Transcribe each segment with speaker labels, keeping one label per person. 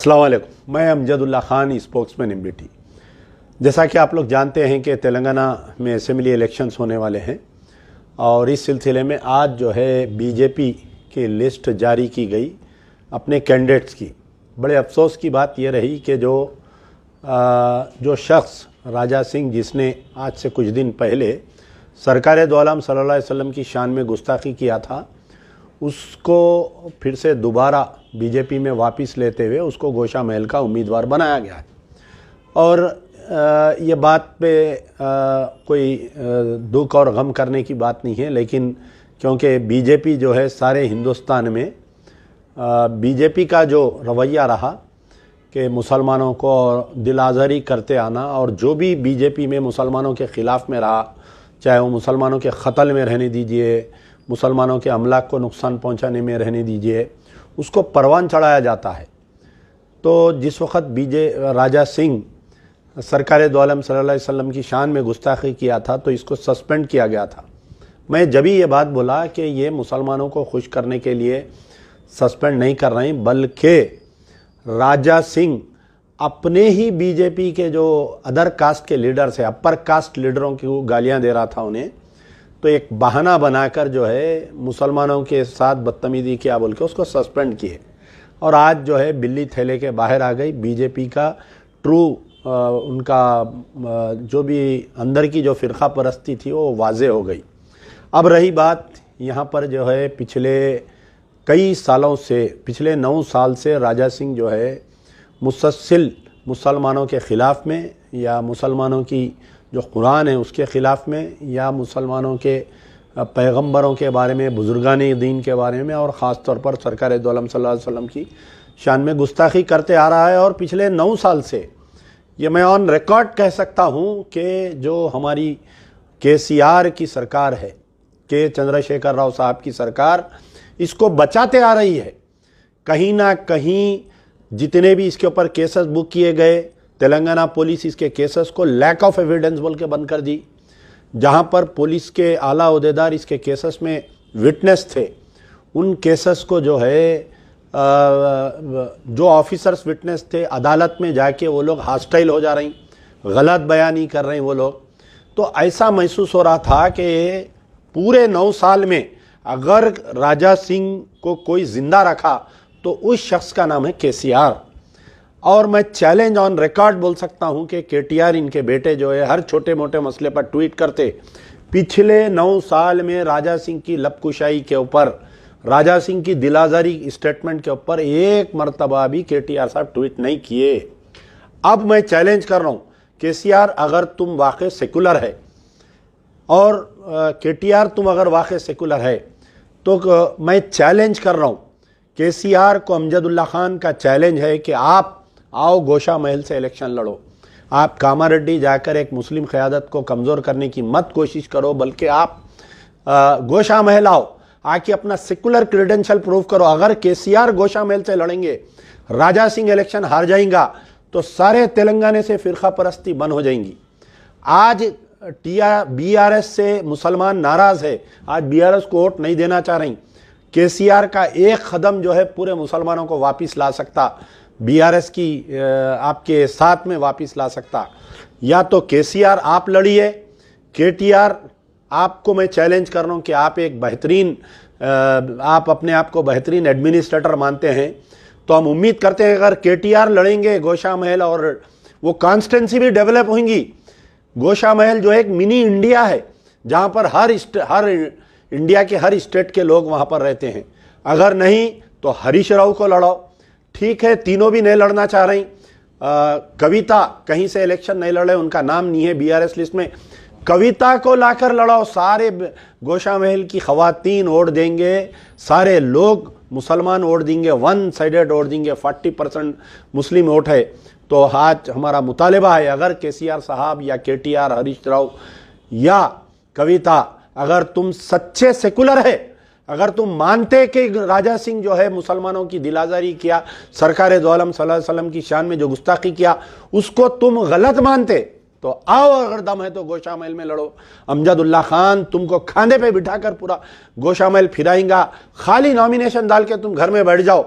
Speaker 1: अस्सलाम वालेकुम। मैं अमजदुल्ला खान, स्पोक्समैन एमबीटी। जैसा कि आप लोग जानते हैं कि तेलंगाना में असेंबली इलेक्शंस होने वाले हैं और इस सिलसिले में आज जो है बीजेपी की लिस्ट जारी की गई अपने कैंडिडेट्स की। बड़े अफसोस की बात यह रही कि जो शख्स राजा सिंह, जिसने आज से कुछ दिन पहले सरकार दो आलम सल्लल्लाहु अलैहि वसल्लम की शान में गुस्ताखी किया था, उसको फिर से दोबारा बीजेपी में वापस लेते हुए उसको गोशा महल का उम्मीदवार बनाया गया है। और ये बात पे कोई दुख और गम करने की बात नहीं है, लेकिन क्योंकि बीजेपी जो है सारे हिंदुस्तान में बीजेपी का जो रवैया रहा कि मुसलमानों को दिल आज़ारी करते आना, और जो भी बीजेपी में मुसलमानों के ख़िलाफ़ में रहा, चाहे वो मुसलमानों के क़त्ल में रहने दीजिए, मुसलमानों के अमलाक को नुकसान पहुंचाने में रहने दीजिए, उसको परवान चढ़ाया जाता है। तो जिस वक़्त राजा सिंह सरकार दो आलम सल्लल्लाहु अलैहि वसल्लम की शान में गुस्ताखी किया था तो इसको सस्पेंड किया गया था। मैं जब ही ये बात बोला कि ये मुसलमानों को खुश करने के लिए सस्पेंड नहीं कर रहे हैं, बल्कि राजा सिंह अपने ही बीजेपी के जो अदर कास्ट के लीडर्स हैं, अपर कास्ट लीडरों की गालियां दे रहा था उन्हें, तो एक बहाना बनाकर जो है मुसलमानों के साथ बदतमीजी किया बोल के उसको सस्पेंड किए। और आज जो है बिल्ली थैले के बाहर आ गई। बीजेपी का ट्रू उनका जो भी अंदर की जो फ़िरका परस्ती थी वो वाज़े हो गई। अब रही बात यहाँ पर जो है पिछले कई सालों से, पिछले 9 साल से राजा सिंह जो है मुसलसल मुसलमानों के ख़िलाफ़ में, या मुसलमानों की जो कुरान है उसके ख़िलाफ़ में, या मुसलमानों के पैगंबरों के बारे में, बुजुर्गान दीन के बारे में, और ख़ास तौर पर सरकार दो आलम सल्लल्लाहु अलैहि वसल्लम की शान में गुस्ताखी करते आ रहा है। और पिछले 9 साल से ये मैं ऑन रिकॉर्ड कह सकता हूँ कि जो हमारी केसीआर की सरकार है, के चंद्रशेखर राव साहब की सरकार, इसको बचाते आ रही है। कहीं ना कहीं जितने भी इसके ऊपर केसेस बुक किए गए, तेलंगाना पुलिस इसके केसेस को लैक ऑफ एविडेंस बोल के बंद कर दी। जहां पर पुलिस के आला ओहदेदार इसके केसेस में विटनेस थे, उन केसेस को जो है जो ऑफिसर्स विटनेस थे, अदालत में जाके वो लोग हॉस्टाइल हो जा रही, गलत बयानी कर रहे हैं वो लोग। तो ऐसा महसूस हो रहा था कि पूरे 9 साल में अगर राजा सिंह को कोई जिंदा रखा तो उस शख्स का नाम है केसीआर। और मैं चैलेंज ऑन रिकॉर्ड बोल सकता हूं कि केटीआर, इनके बेटे जो है, हर छोटे मोटे मसले पर ट्वीट करते। पिछले 9 साल में राजा सिंह की लपकुशाई के ऊपर, राजा सिंह की दिलाजारी स्टेटमेंट के ऊपर एक मरतबा भी केटीआर साहब ट्वीट नहीं किए। अब मैं चैलेंज कर रहा हूं, केसीआर अगर तुम वाकई सेकुलर है, और केटीआर तुम अगर वाकई सेकुलर है, तो मैं चैलेंज कर रहा हूं केसीआर को, अमजदुल्ला खान का चैलेंज है कि आप आओ गोशा महल से इलेक्शन लड़ो। आप कामारेड्डी जाकर एक मुस्लिम क़यादत को कमज़ोर करने की मत कोशिश करो, बल्कि आप गोशा महल आओ, आके अपना सेकुलर क्रेडेंशियल प्रूव करो। अगर केसीआर गोशा महल से लड़ेंगे, राजा सिंह इलेक्शन हार जाएगा, तो सारे तेलंगाना से फ़िरका परस्ती बंद हो जाएंगी। आज बीआरएस से मुसलमान नाराज़ है, आज बीआरएस को वोट नहीं देना चाह रही। केसीआर का एक कदम जो है पूरे मुसलमानों को वापस ला सकता, बीआरएस की आपके साथ में वापस ला सकता। या तो केसीआर आप लड़िए, केटीआर आपको मैं चैलेंज कर रहा हूँ कि आप एक बेहतरीन, आप अपने आप को बेहतरीन एडमिनिस्ट्रेटर मानते हैं, तो हम उम्मीद करते हैं अगर केटीआर लड़ेंगे गोशा महल, और वो कॉन्स्टिट्यूंसी भी डेवलप होंगी। गोशा महल जो एक मिनी इंडिया है, जहाँ पर हर इंडिया के हर स्टेट के लोग वहाँ पर रहते हैं। अगर नहीं तो हरीश राव को लड़ाओ, ठीक है, तीनों भी नहीं लड़ना चाह रही। कविता कहीं से इलेक्शन नहीं लड़े, उनका नाम नहीं है बीआरएस लिस्ट में, कविता को लाकर लड़ाओ। सारे गोशा महल की खवातीन वोट देंगे, सारे लोग मुसलमान वोट देंगे, वन साइडेड वोट देंगे, 40% मुस्लिम वोट है। तो आज हमारा मुतालिबा है, अगर केसीआर साहब या केटीआर, हरीश राव या कविता, अगर तुम सच्चे सेकुलर है, अगर तुम मानते कि राजा सिंह जो है मुसलमानों की दिलाजारी किया, सरकार दो आलम सल्लल्लाहु अलैहि वसल्लम की शान में जो गुस्ताखी किया, उसको तुम गलत मानते, तो आओ, अगर दम है तो गोशा महल में लड़ो। अमजदुल्ला खान तुमको खांधे पे बिठाकर पूरा गोशा महल फिराएंगा। खाली नॉमिनेशन डाल के तुम घर में बैठ जाओ,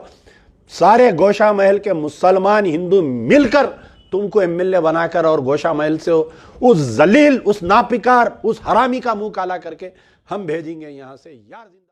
Speaker 1: सारे गोशा महल के मुसलमान हिंदू मिलकर तुमको एमएलए बनाकर और गोशा महल से उस जलील, उस नापिकार, उस हरामी का मुंह काला करके हम भेजेंगे यहां से यार।